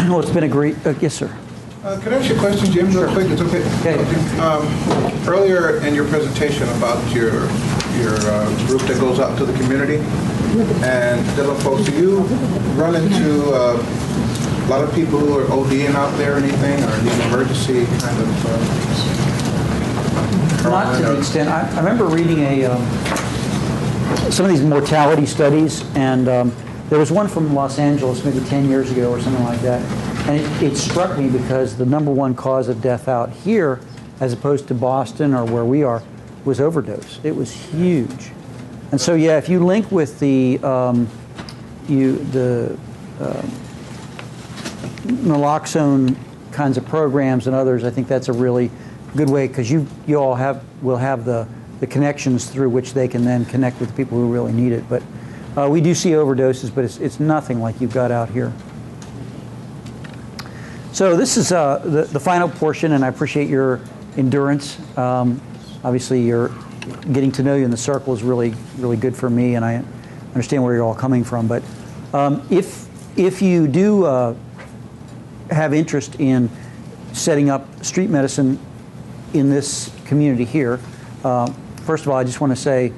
Well, it's been a great, yes, sir. Could I ask you a question, Jim, real quick? It's okay. Earlier in your presentation about your group that goes out to the community and different folks, do you run into a lot of people who are ODing out there or anything, or need emergency kind of? Not to the extent. I remember reading some of these mortality studies, and there was one from Los Angeles maybe 10 years ago or something like that. And it struck me because the #1 cause of death out here, as opposed to Boston or where we are, was overdose. It was huge. And so, yeah, if you link with the naloxone kinds of programs and others, I think that's a really good way, because you all will have the connections through which they can then connect with the people who really need it. But we do see overdoses, but it's nothing like you've got out here. So this is the final portion, and I appreciate your endurance. Obviously, you're getting to know you in the circle is really, really good for me, and I understand where you're all coming from. But if you do have interest in setting up street medicine in this community here, first of all, I just want to say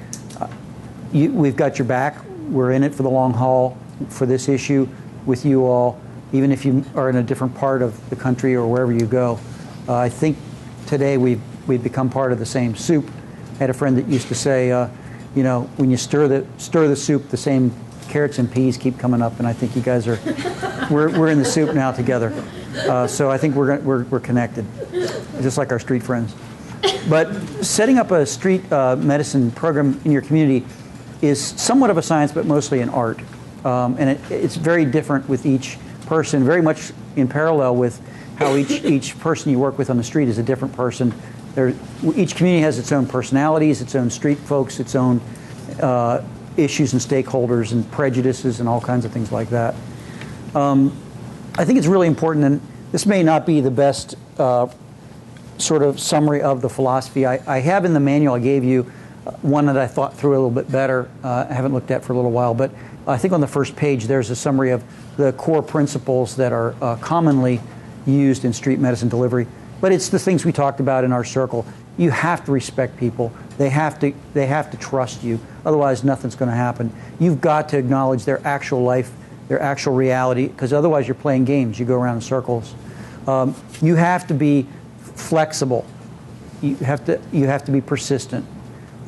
we've got your back. We're in it for the long haul for this issue with you all. Even if you are in a different part of the country or wherever you go. I think today we've become part of the same soup. I had a friend that used to say, you know, when you stir the soup, the same carrots and peas keep coming up, and I think you guys are, we're in the soup now together. So I think we're connected, just like our street friends. But setting up a street medicine program in your community is somewhat of a science, but mostly an art. And it's very different with each person, very much in parallel with how each person you work with on the street is a different person. Each community has its own personalities, its own street folks, its own issues and stakeholders and prejudices and all kinds of things like that. I think it's really important, and this may not be the best sort of summary of the philosophy. I have in the manual I gave you one that I thought through a little bit better. I haven't looked at for a little while, but I think on the first page there's a summary of the core principles that are commonly used in street medicine delivery. But it's the things we talked about in our circle. You have to respect people. They have to trust you. Otherwise, nothing's going to happen. You've got to acknowledge their actual life, their actual reality, because otherwise you're playing games. You go around in circles. You have to be flexible. You have to be persistent.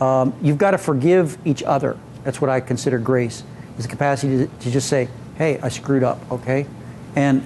You've got to forgive each other. That's what I consider grace. Is the capacity to just say, hey, I screwed up, okay? And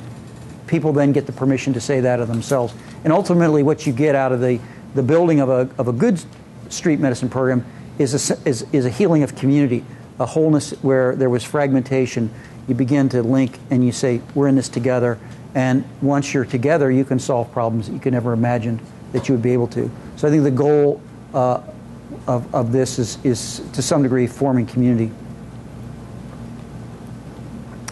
people then get the permission to say that of themselves. And ultimately what you get out of the building of a good street medicine program is a healing of community, a wholeness where there was fragmentation. You begin to link and you say, we're in this together. And once you're together, you can solve problems that you could never imagine that you would be able to. So I think the goal of this is to some degree forming community.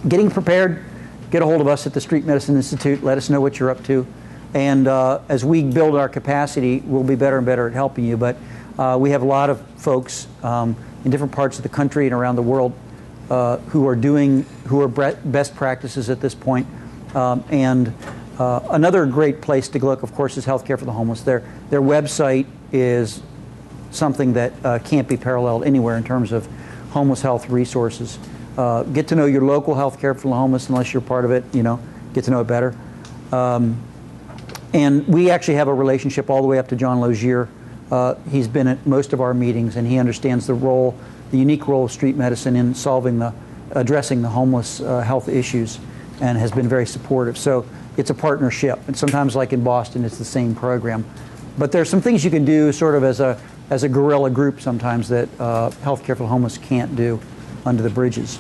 Getting prepared, get a hold of us at the Street Medicine Institute. Let us know what you're up to. And as we build our capacity, we'll be better and better at helping you. But we have a lot of folks in different parts of the country and around the world who are best practices at this point. And another great place to look, of course, is Healthcare for the Homeless. Their website is something that can't be paralleled anywhere in terms of homeless health resources. Get to know your local Healthcare for the Homeless, unless you're part of it, you know, get to know it better. And we actually have a relationship all the way up to John Logier. He's been at most of our meetings, and he understands the unique role of street medicine in addressing the homeless health issues, and has been very supportive. So it's a partnership, and sometimes, like in Boston, it's the same program. But there's some things you can do sort of as a guerrilla group sometimes that Healthcare for the Homeless can't do under the bridges.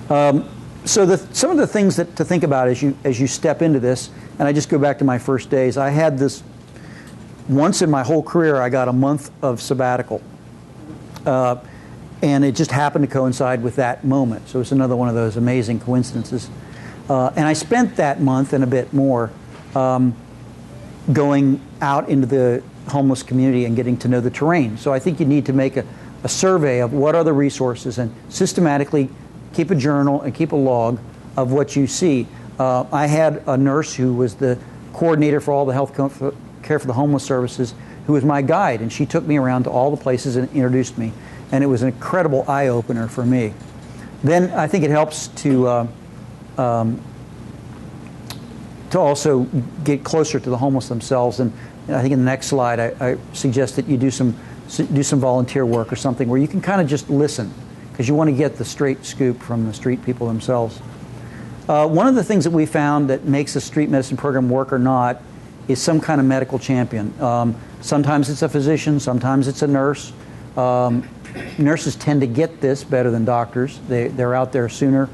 So some of the things to think about as you step into this, and I just go back to my first days. I had this, once in my whole career, I got a month of sabbatical. And it just happened to coincide with that moment. So it's another one of those amazing coincidences. And I spent that month and a bit more going out into the homeless community and getting to know the terrain. So I think you need to make a survey of what are the resources and systematically keep a journal and keep a log of what you see. I had a nurse who was the coordinator for all the health care for the homeless services, who was my guide, and she took me around to all the places and introduced me, and it was an incredible eye-opener for me. Then I think it helps to also get closer to the homeless themselves, and I think in the next slide I suggest that you do some volunteer work or something where you can kind of just listen, because you want to get the straight scoop from the street people themselves. One of the things that we found that makes a street medicine program work or not is some kind of medical champion. Sometimes it's a physician, sometimes it's a nurse. Nurses tend to get this better than doctors. They're out there sooner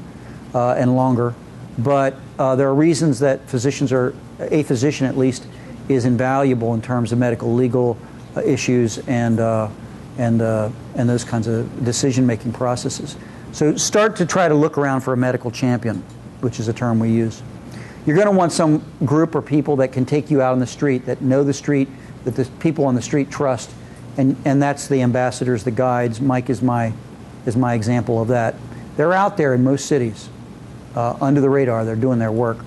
and longer. But there are reasons that physicians are, a physician at least, is invaluable in terms of medical legal issues and those kinds of decision-making processes. So start to try to look around for a medical champion, which is a term we use. You're going to want some group or people that can take you out on the street, that know the street, that the people on the street trust, and that's the ambassadors, the guides. Mike is my example of that. They're out there in most cities, under the radar. They're doing their work.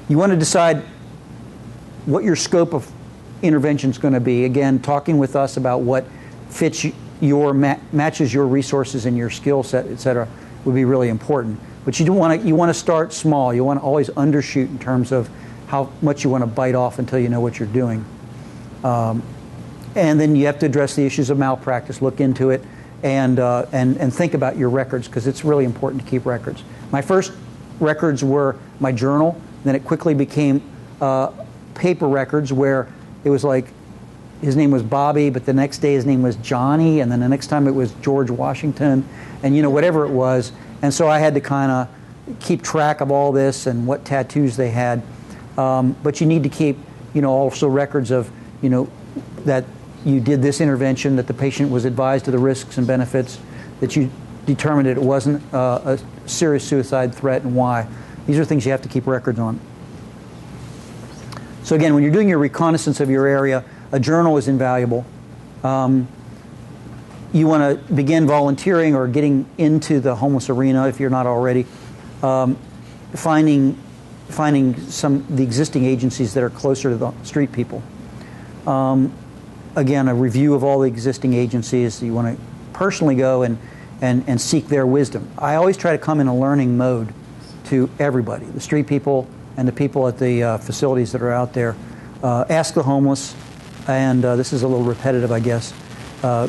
You want to decide what your scope of intervention is going to be. Again, talking with us about what fits your matches your resources and your skill set, et cetera, would be really important. But you want to start small. You want to always undershoot in terms of how much you want to bite off until you know what you're doing. And then you have to address the issues of malpractice, look into it, and think about your records, because it's really important to keep records. My first records were my journal. Then it quickly became paper records, where it was like his name was Bobby, but the next day his name was Johnny, and then the next time it was George Washington, and whatever it was. And so I had to kind of keep track of all this and what tattoos they had. But you need to keep, also records of, that you did this intervention, that the patient was advised of the risks and benefits, that you determined that it wasn't a serious suicide threat, and why. These are things you have to keep records on. So again, when you're doing your reconnaissance of your area, a journal is invaluable. You want to begin volunteering or getting into the homeless arena if you're not already. Finding the existing agencies that are closer to the street people. Again, a review of all the existing agencies. You want to personally go and seek their wisdom. I always try to come in a learning mode to everybody, the street people and the people at the facilities that are out there. Ask the homeless, and this is a little repetitive, I guess.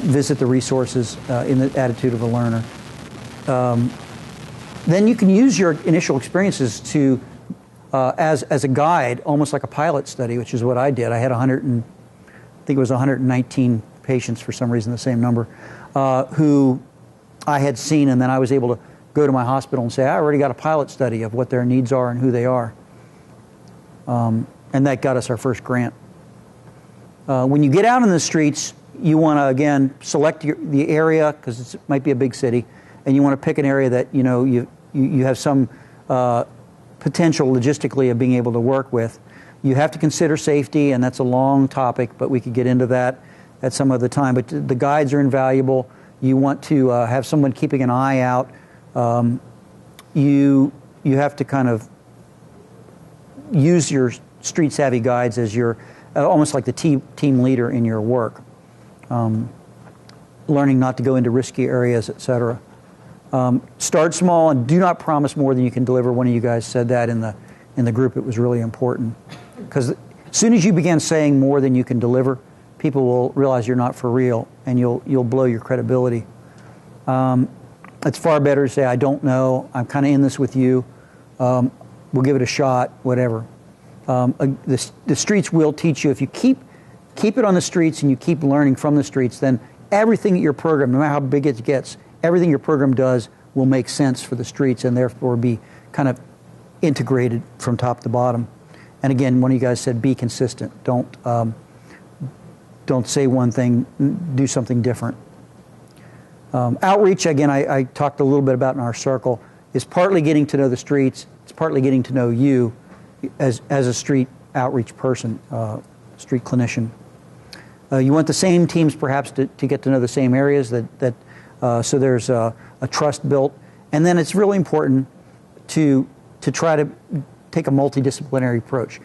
Visit the resources in the attitude of a learner. Then you can use your initial experiences to, as a guide, almost like a pilot study, which is what I did. I had I think it was 119 patients, for some reason, the same number, who I had seen, and then I was able to go to my hospital and say, I already got a pilot study of what their needs are and who they are. And that got us our first grant. When you get out in the streets, you want to, again, select the area, because it might be a big city, and you want to pick an area that you have some potential logistically of being able to work with. You have to consider safety, and that's a long topic, but we could get into that at some other time. But the guides are invaluable. You want to have someone keeping an eye out. You have to kind of use your street savvy guides as your almost like the team leader in your work. Learning not to go into risky areas, etc. Start small and do not promise more than you can deliver. One of you guys said that in the group. It was really important, because as soon as you begin saying more than you can deliver, people will realize you're not for real, and you'll blow your credibility. It's far better to say, I don't know, I'm kind of in this with you, we'll give it a shot, whatever. The streets will teach you. If you keep it on the streets and you keep learning from the streets, then everything at your program, no matter how big it gets, everything your program does will make sense for the streets, and therefore be kind of integrated from top to bottom. And again, one of you guys said, be consistent. Don't say one thing, do something different. Outreach, again, I talked a little bit about in our circle, is partly getting to know the streets. It's partly getting to know you as a street outreach person, street clinician. You want the same teams perhaps to get to know the same areas, so there's a trust built. And then it's really important to to try to take a multidisciplinary approach.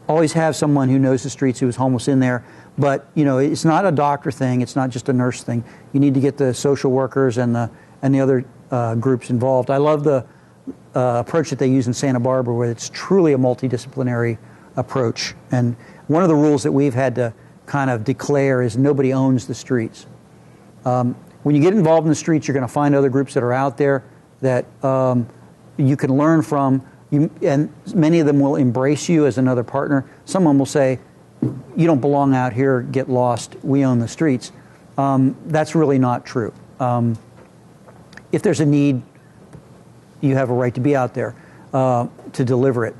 Always have someone who knows the streets, who is homeless in there, but it's not a doctor thing, it's not just a nurse thing. You need to get the social workers and the other groups involved. I love the approach that they use in Santa Barbara, where it's truly a multidisciplinary approach. And one of the rules that we've had to kind of declare is nobody owns the streets. When you get involved in the streets, you're going to find other groups that are out there that you can learn from, and many of them will embrace you as another partner. Some of them will say, you don't belong out here, get lost, we own the streets. That's really not true. If there's a need, you have a right to be out there to deliver it.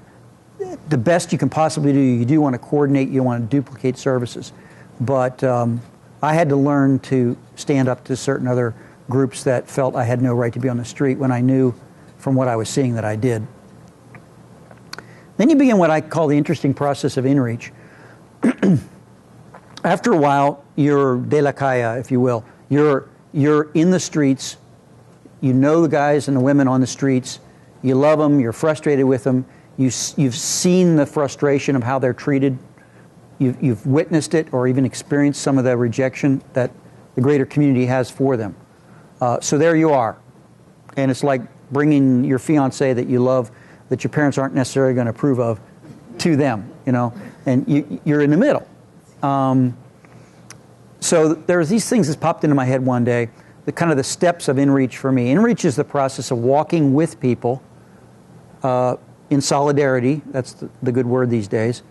The best you can possibly do, you do want to coordinate, you don't want to duplicate services. But I had to learn to stand up to certain other groups that felt I had no right to be on the street when I knew from what I was seeing that I did. Then you begin what I call the interesting process of inreach. After a while, you're de la calle, if you will. You're in the streets. You know the guys and the women on the streets. You love them. You're frustrated with them. You've seen the frustration of how they're treated. You've witnessed it or even experienced some of the rejection that the greater community has for them. So there you are. And it's like bringing your fiance that you love, that your parents aren't necessarily going to approve of, to them, and you're in the middle. So there's these things that popped into my head one day, the kind of the steps of inreach for me. Inreach is the process of walking with people in solidarity, that's the good word these days,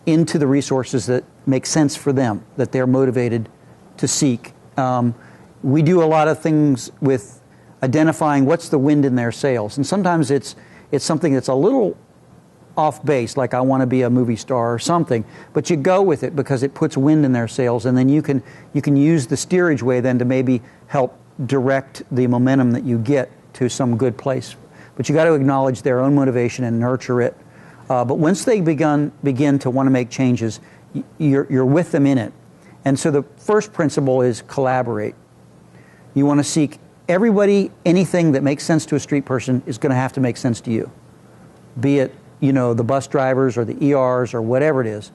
into the resources that make sense for them, that they're motivated to seek. We do a lot of things with identifying what's the wind in their sails, and sometimes it's something that's a little off base, like I want to be a movie star or something, but you go with it because it puts wind in their sails, and then you can use the steerage way then to maybe help direct the momentum that you get to some good place. But you got to acknowledge their own motivation and nurture it. But once they begin to want to make changes, you're with them in it. And so the first principle is collaborate. You want to seek everybody. Anything that makes sense to a street person is going to have to make sense to you, be it the bus drivers or the ERs or whatever it is.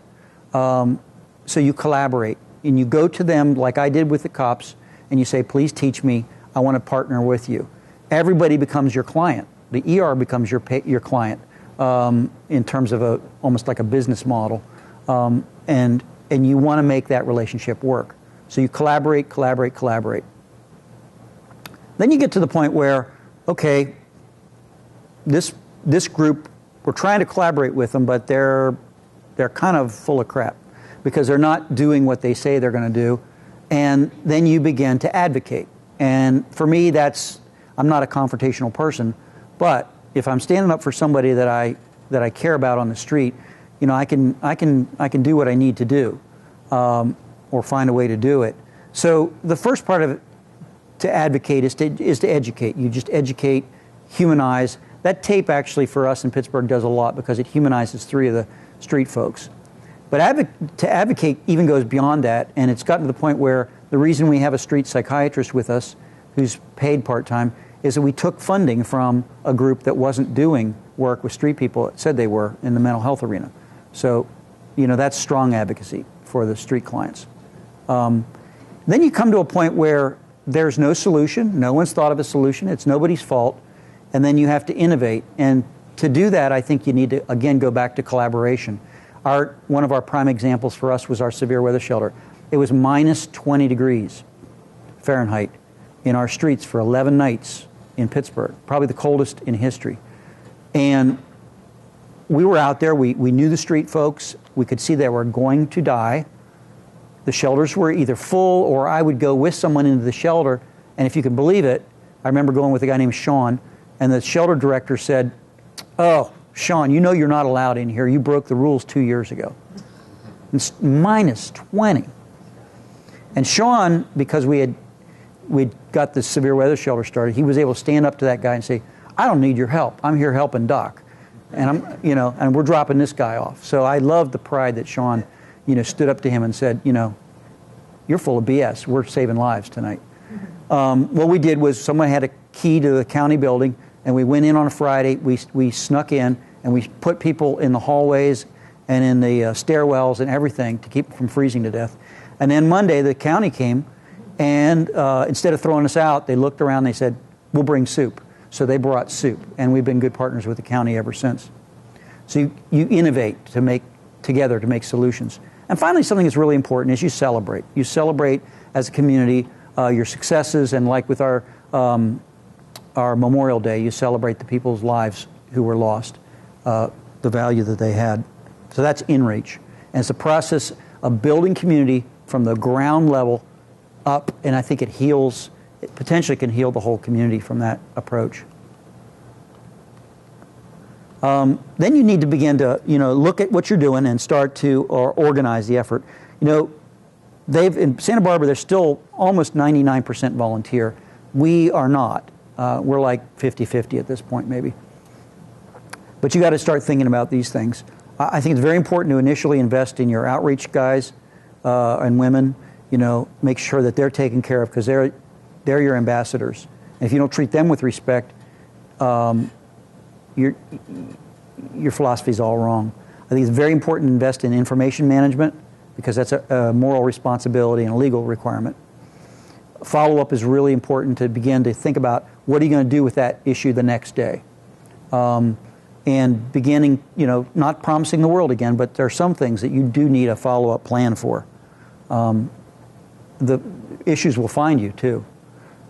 So you collaborate and you go to them like I did with the cops, and you say, please teach me, I want to partner with you. Everybody becomes your client. The ER becomes your client in terms of almost like a business model, and you want to make that relationship work. So you collaborate. Then you get to the point where, okay, this group, we're trying to collaborate with them, but they're kind of full of crap because they're not doing what they say they're going to do. And then you begin to advocate. And for me, I'm not a confrontational person, but if I'm standing up for somebody that I care about on the street, I can do what I need to do, or find a way to do it. So the first part of it, to advocate, is to educate. You just educate, humanize. That tape actually for us in Pittsburgh does a lot because it humanizes 3 of the street folks. But to advocate even goes beyond that, and it's gotten to the point where the reason we have a street psychiatrist with us who's paid part-time is that we took funding from a group that wasn't doing work with street people that said they were in the mental health arena. So, that's strong advocacy for the street clients. Then you come to a point where there's no solution. No one's thought of a solution. It's nobody's fault. And then you have to innovate. And to do that, I think you need to, again, go back to collaboration. One of our prime examples for us was our severe weather shelter. It was minus 20 degrees Fahrenheit in our streets for 11 nights in Pittsburgh, probably the coldest in history. And we were out there. We knew the street folks. We could see they were going to die. The shelters were either full, or I would go with someone into the shelter. And if you can believe it, I remember going with a guy named Sean, and the shelter director said, "Oh, Sean, you're not allowed in here. You broke the rules 2 years ago." It's minus 20. And Sean, because we'd got the severe weather shelter started, he was able to stand up to that guy and say, "I don't need your help. I'm here helping Doc. And and we're dropping this guy off." So I love the pride that Sean, stood up to him and said, "You're full of BS. We're saving lives tonight." What we did was someone had a key to the county building, and we went in on a Friday. We snuck in, and we put people in the hallways and in the stairwells and everything to keep them from freezing to death. And then Monday, the county came, and instead of throwing us out, they looked around and they said, we'll bring soup. So they brought soup, and we've been good partners with the county ever since. So you innovate together to make solutions. And finally, something that's really important is you celebrate. You celebrate as a community your successes, and like with our Memorial Day, you celebrate the people's lives who were lost, the value that they had. So that's inreach. And it's a process of building community from the ground level up, and I think it potentially can heal the whole community from that approach. Then you need to begin to, look at what you're doing and start to organize the effort. In Santa Barbara, they're still almost 99% volunteer. We are not. We're like 50-50 at this point, maybe. But you got to start thinking about these things. I think it's very important to initially invest in your outreach guys and women. Make sure that they're taken care of, because they're your ambassadors. And if you don't treat them with respect, your philosophy is all wrong. I think it's very important to invest in information management, because that's a moral responsibility and a legal requirement. Follow-up is really important to begin to think about what are you going to do with that issue the next day. And beginning, not promising the world again, but there are some things that you do need a follow-up plan for. The issues will find you too.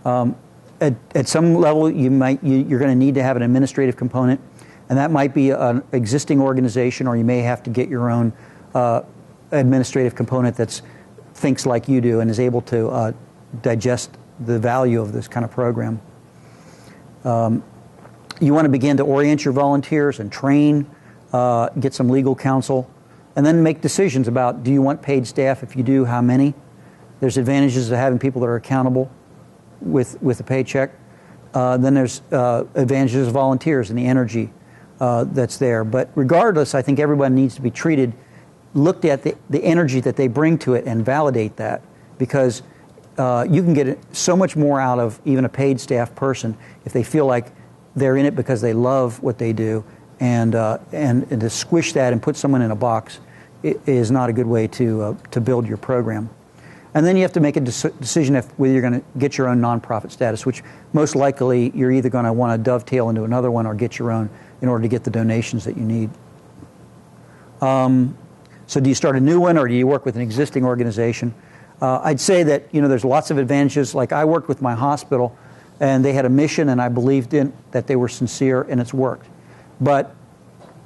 At some level, you're going to need to have an administrative component, and that might be an existing organization, or you may have to get your own administrative component that thinks like you do and is able to digest the value of this kind of program. You want to begin to orient your volunteers and train, get some legal counsel, and then make decisions about, do you want paid staff? If you do, how many? There's advantages to having people that are accountable with a paycheck. Then there's advantages of volunteers and the energy that's there. But regardless, I think everyone needs to be looked at the energy that they bring to it and validate that, because you can get so much more out of even a paid staff person if they feel like they're in it because they love what they do, and to squish that and put someone in a box is not a good way to build your program. And then you have to make a decision whether you're going to get your own nonprofit status, which most likely you're either going to want to dovetail into another one or get your own in order to get the donations that you need. So do you start a new one, or do you work with an existing organization? I'd say that there's lots of advantages. Like, I worked with my hospital, and they had a mission, and I believed in that they were sincere, and it's worked. But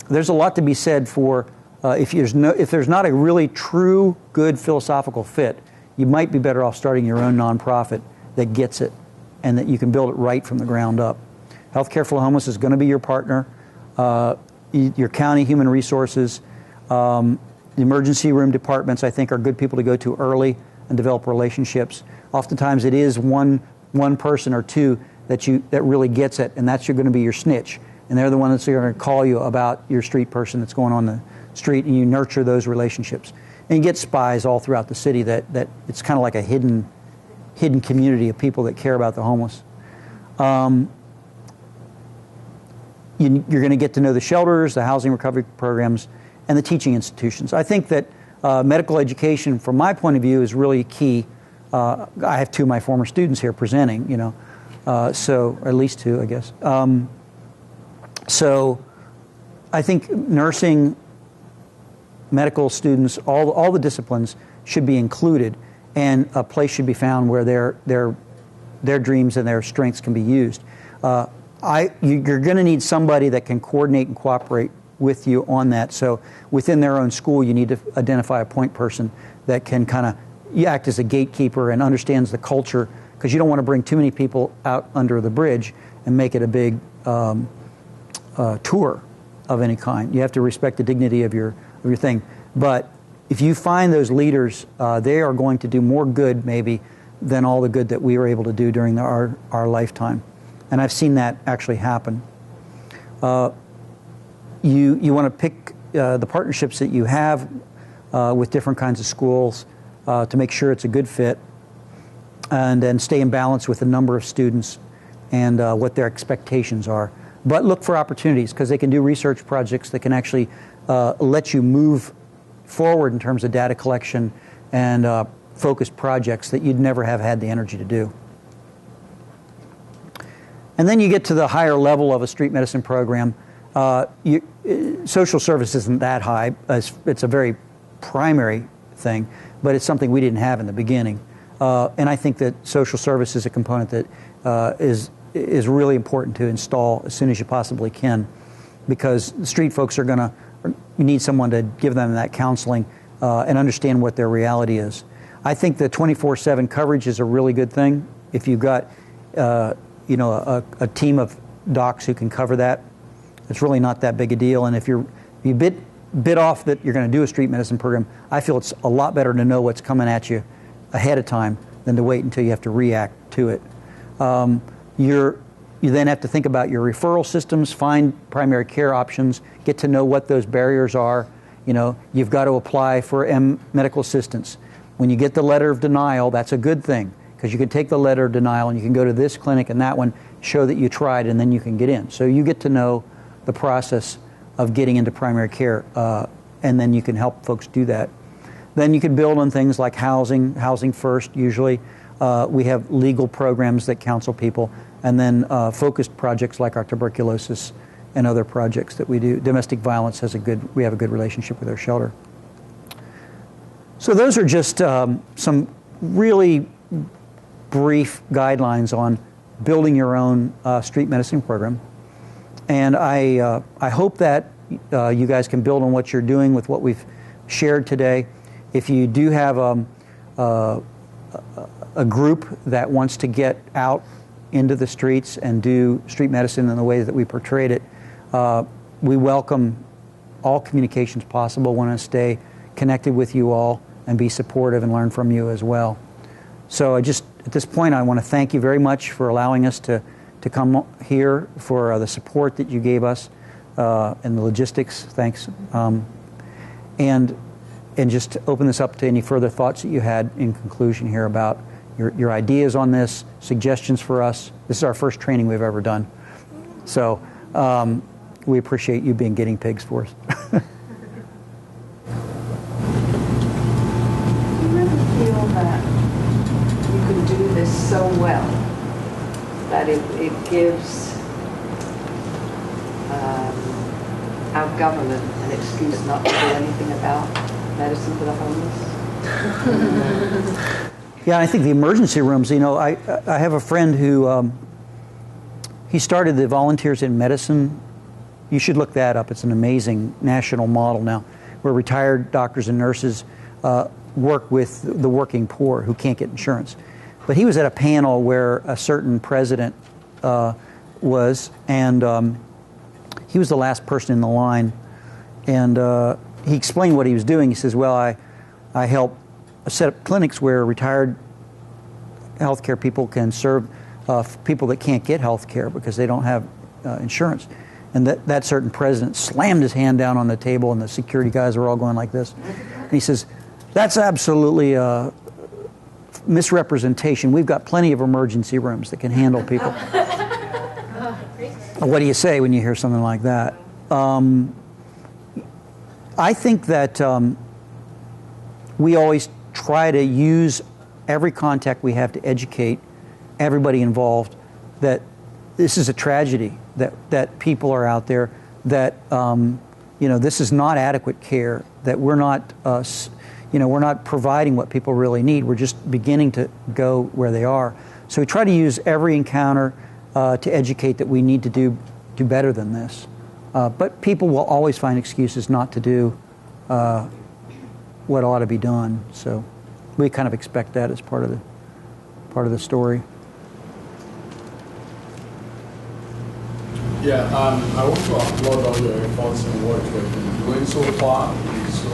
there's a lot to be said for if there's not a really true good philosophical fit, you might be better off starting your own nonprofit that gets it, and that you can build it right from the ground up. Healthcare for the Homeless is going to be your partner. Your county human resources, the emergency room departments, I think, are good people to go to early and develop relationships. Oftentimes it is one person or two that really gets it, and that's going to be your snitch. And they're the one that's going to call you about your street person that's going on the street, and you nurture those relationships. And you get spies all throughout the city that it's kind of like a hidden community of people that care about the homeless. You're going to get to know the shelters, the housing recovery programs, and the teaching institutions. I think that medical education, from my point of view, is really key. I have two of my former students here presenting, so at least two, I guess. So I think nursing, medical students, all the disciplines should be included, and a place should be found where their dreams and their strengths can be used. You're going to need somebody that can coordinate and cooperate with you on that. So within their own school, you need to identify a point person that can kind of act as a gatekeeper and understands the culture, because you don't want to bring too many people out under the bridge and make it a big tour of any kind. You have to respect the dignity of your thing. But if you find those leaders, they are going to do more good maybe than all the good that we were able to do during our lifetime. And I've seen that actually happen. You want to pick the partnerships that you have with different kinds of schools to make sure it's a good fit, and then stay in balance with the number of students. and what their expectations are. But look for opportunities, because they can do research projects that can actually let you move forward in terms of data collection and focused projects that you'd never have had the energy to do. And then you get to the higher level of a street medicine program. Social service isn't that high. It's a very primary thing, but it's something we didn't have in the beginning. And I think that social service is a component that is really important to install as soon as you possibly can, because the street folks are going to need someone to give them that counseling and understand what their reality is. I think the 24/7 coverage is a really good thing. If you've got a team of docs who can cover that, it's really not that big a deal. And if you bit off that you're going to do a street medicine program, I feel it's a lot better to know what's coming at you ahead of time than to wait until you have to react to it. You then have to think about your referral systems, find primary care options, get to know what those barriers are. You've got to apply for medical assistance. When you get the letter of denial, that's a good thing, because you can take the letter of denial and you can go to this clinic and that one, show that you tried, and then you can get in. So you get to know the process of getting into primary care, and then you can help folks do that. Then you can build on things like housing first, usually. We have legal programs that counsel people, and then focused projects like our tuberculosis and other projects that we do. Domestic violence we have a good relationship with our shelter. So those are just some really brief guidelines on building your own street medicine program. And I hope that you guys can build on what you're doing with what we've shared today. If you do have a group that wants to get out into the streets and do street medicine in the way that we portrayed it, we welcome all communications possible. Want to stay connected with you all and be supportive and learn from you as well. So at this point, I want to thank you very much for allowing us to come here, for the support that you gave us and the logistics. Thanks. And just open this up to any further thoughts that you had in conclusion here about your ideas on this, suggestions for us. This is our first training we've ever done. So we appreciate you being guinea pigs for us. That you can do this so well that it gives our government an excuse not to do anything about medicine for the homeless? Yeah, I think the emergency rooms, I have a friend who, he started the Volunteers in Medicine. You should look that up. It's an amazing national model now, where retired doctors and nurses work with the working poor who can't get insurance. But he was at a panel where a certain president was, and he was the last person in the line. And he explained what he was doing. He says, well, I help set up clinics where retired healthcare people can serve people that can't get healthcare because they don't have insurance. And that certain president slammed his hand down on the table, and the security guys were all going like this. And he says, that's absolutely a misrepresentation. We've got plenty of emergency rooms that can handle people. What do you say when you hear something like that? I think that we always try to use every contact we have to educate everybody involved that this is a tragedy, that people are out there, that this is not adequate care, that we're not we're not providing what people really need. We're just beginning to go where they are. So we try to use every encounter to educate that we need to do better than this. But people will always find excuses not to do what ought to be done. So we kind of expect that as part of the story. Yeah, I want to applaud all your efforts and what you have been doing so far. It's so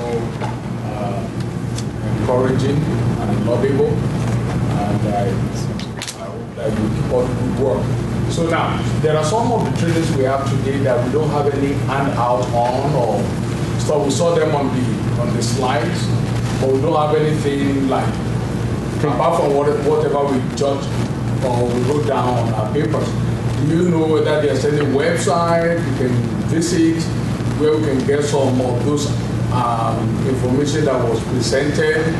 encouraging and laudable, and I hope that you keep on good work. So now, there are some of the trainings we have today that we don't have any handout on, or so we saw them on the slides, but we don't have anything like apart from whatever we judge or we wrote down on our papers. Do you know whether there's any website we can visit where we can get some of those information that was presented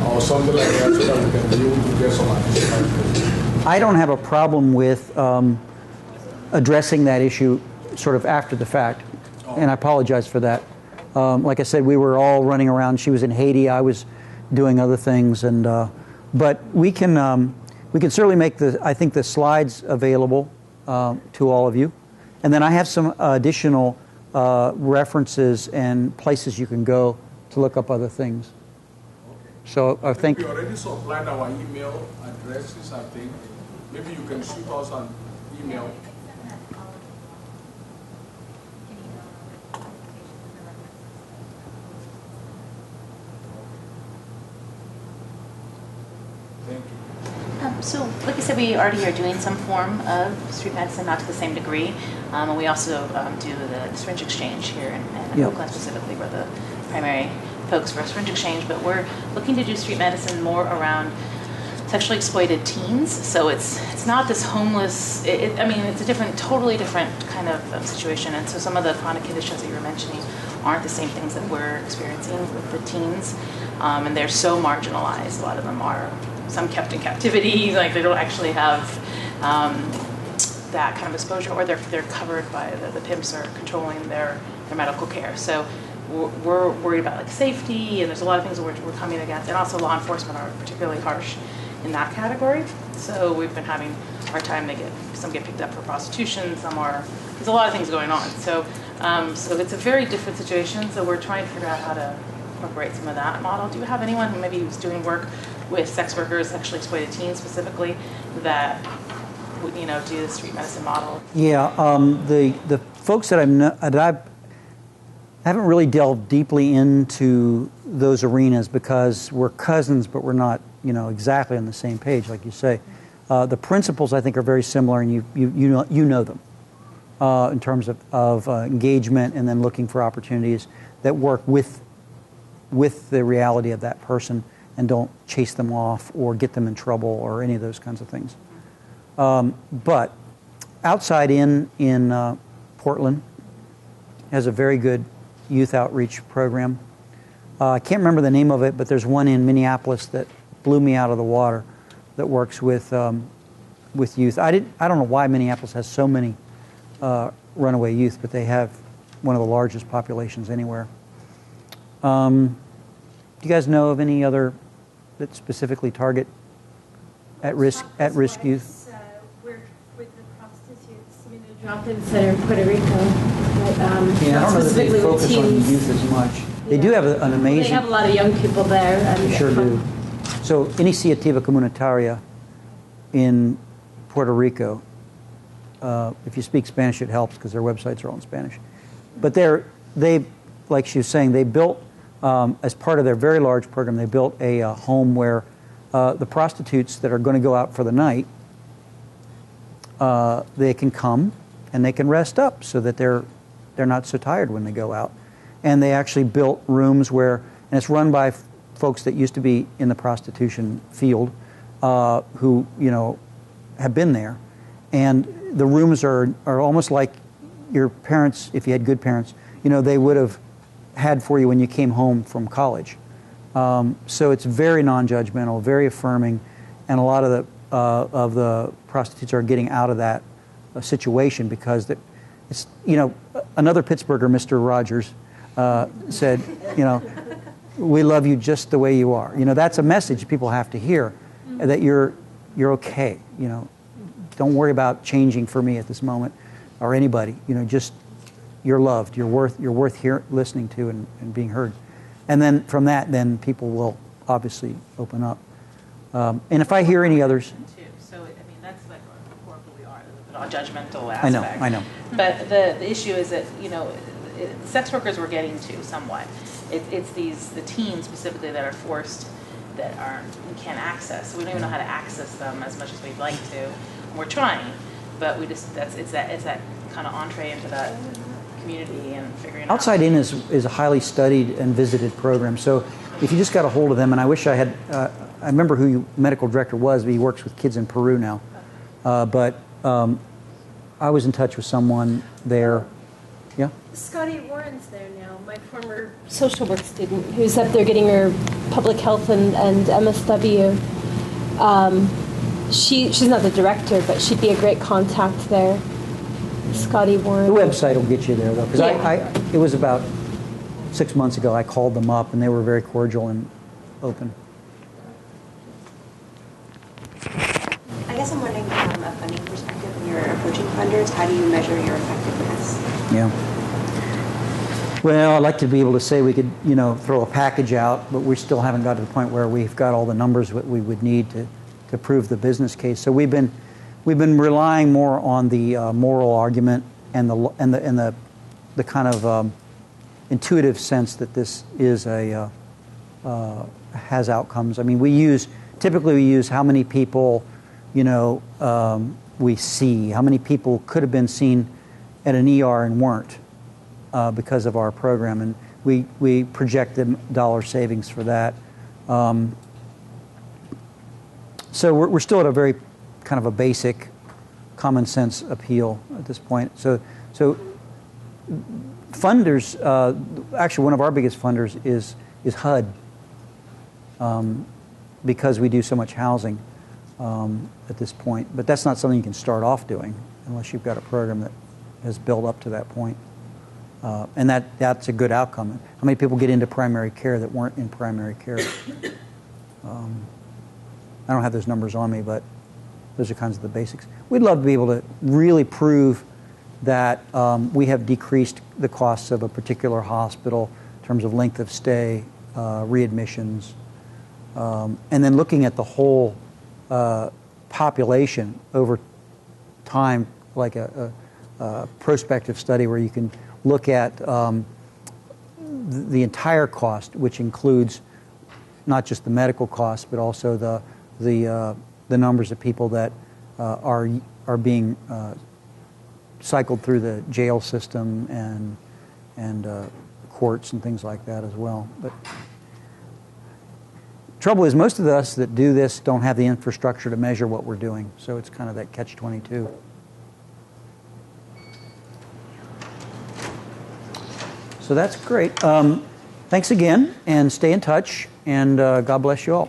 or something like that so that we can be able to get some additional information? I don't have a problem with addressing that issue sort of after the fact, and I apologize for that. Like I said, we were all running around. She was in Haiti. I was doing other things, and but we can certainly make I think the slides available to all of you, and then I have some additional references and places you can go to look up other things. So I think we already supplied our email addresses. I think maybe you can shoot us an email. Thank you. So, like I said, we already are doing some form of street medicine, not to the same degree. And we also do the syringe exchange here in Oakland specifically. We're the primary folks for syringe exchange, but we're looking to do street medicine more around sexually exploited teens. So it's not this homeless, I mean, it's a totally different kind of situation. And so some of the chronic conditions that you were mentioning aren't the same things that we're experiencing with the teens. And they're so marginalized. A lot of them are, some kept in captivity, like they don't actually have that kind of exposure, or they're covered by the pimps are controlling their medical care. So we're worried about like safety, and there's a lot of things that we're coming against, and also law enforcement are particularly harsh in that category. So we've been having a hard time. Some get picked up for prostitution, there's a lot of things going on. So it's a very different situation. So we're trying to figure out how to incorporate some of that model. Do you have anyone who maybe was doing work with sex workers, sexually exploited teens specifically, that would, do the street medicine model? Yeah, the folks that I haven't really delved deeply into those arenas because we're cousins, but we're not, exactly on the same page, like you say. The principles, I think, are very similar, and you know them in terms of engagement and then looking for opportunities that work with the reality of that person and don't chase them off or get them in trouble or any of those kinds of things. But outside in Portland has a very good youth outreach program. I can't remember the name of it, but there's one in Minneapolis that blew me out of the water that works with youth. I don't know why Minneapolis has so many runaway youth, but they have one of the largest populations anywhere. Do you guys know of any other that specifically target at-risk youth? We're with the prostitutes, the drop-in center in Puerto Rico. But, I don't know that they focus on youth as much. They do have an amazing... They have a lot of young people there. They sure do. So, Iniciativa Comunitaria in Puerto Rico, if you speak Spanish, it helps because their websites are all in Spanish. But they, like she was saying, they built, as part of their very large program, they built a home where the prostitutes that are going to go out for the night, they can come and they can rest up so that they're not so tired when they go out. And they actually built rooms where, and it's run by folks that used to be in the prostitution field, who have been there, and the rooms are almost like your parents, if you had good parents, they would have had for you when you came home from college. So it's very non-judgmental, very affirming, and a lot of the prostitutes are getting out of that situation because it's another Pittsburgher, Mr. Rogers, said, we love you just the way you are. That's a message people have to hear, that you're okay. Don't worry about changing for me at this moment or anybody. Just you're loved. You're worth listening to and being heard. And then from that, then people will obviously open up. And if I hear any others. So that's like a core of who we are, the non-judgmental aspect. I know. But the issue is that sex workers we're getting to somewhat. It's the teens specifically that are forced, that we can't access. So we don't even know how to access them as much as we'd like to. And we're trying, but it's that kind of entree into that community and figuring out. Outside In is a highly studied and visited program. So if you just got a hold of them, and I wish I had, I remember who your medical director was, but he works with kids in Peru now. But I was in touch with someone there. Yeah? Scotty Warren's there now, my former social work student, who's up there getting her public health and MSW. She's not the director, but she'd be a great contact there. Scotty Warren. The website will get you there, though, because Yeah. it was about 6 months ago. I called them up, and they were very cordial and open. I guess I'm wondering from a funding perspective, when you're approaching funders, how do you measure your effectiveness? Yeah. Well, I'd like to be able to say we could, throw a package out, but we still haven't got to the point where we've got all the numbers that we would need to prove the business case. So we've been relying more on the moral argument and the kind of intuitive sense that this is has outcomes. I mean, typically we use how many people, we see, how many people could have been seen at an ER and weren't because of our program, and we project the dollar savings for that. So we're still at a very kind of a basic common sense appeal at this point. So funders, actually one of our biggest funders is HUD, because we do so much housing at this point. But that's not something you can start off doing unless you've got a program that has built up to that point. And that's a good outcome. How many people get into primary care that weren't in primary care? I don't have those numbers on me, but those are kinds of the basics. We'd love to be able to really prove that we have decreased the costs of a particular hospital in terms of length of stay, readmissions, and then looking at the whole population over time, like a prospective study where you can look at the entire cost, which includes not just the medical costs, but also the numbers of people that are being cycled through the jail system and courts and things like that as well. But trouble is, most of us that do this don't have the infrastructure to measure what we're doing, so it's kind of that catch-22. So that's great. Thanks again, and stay in touch, and God bless you all.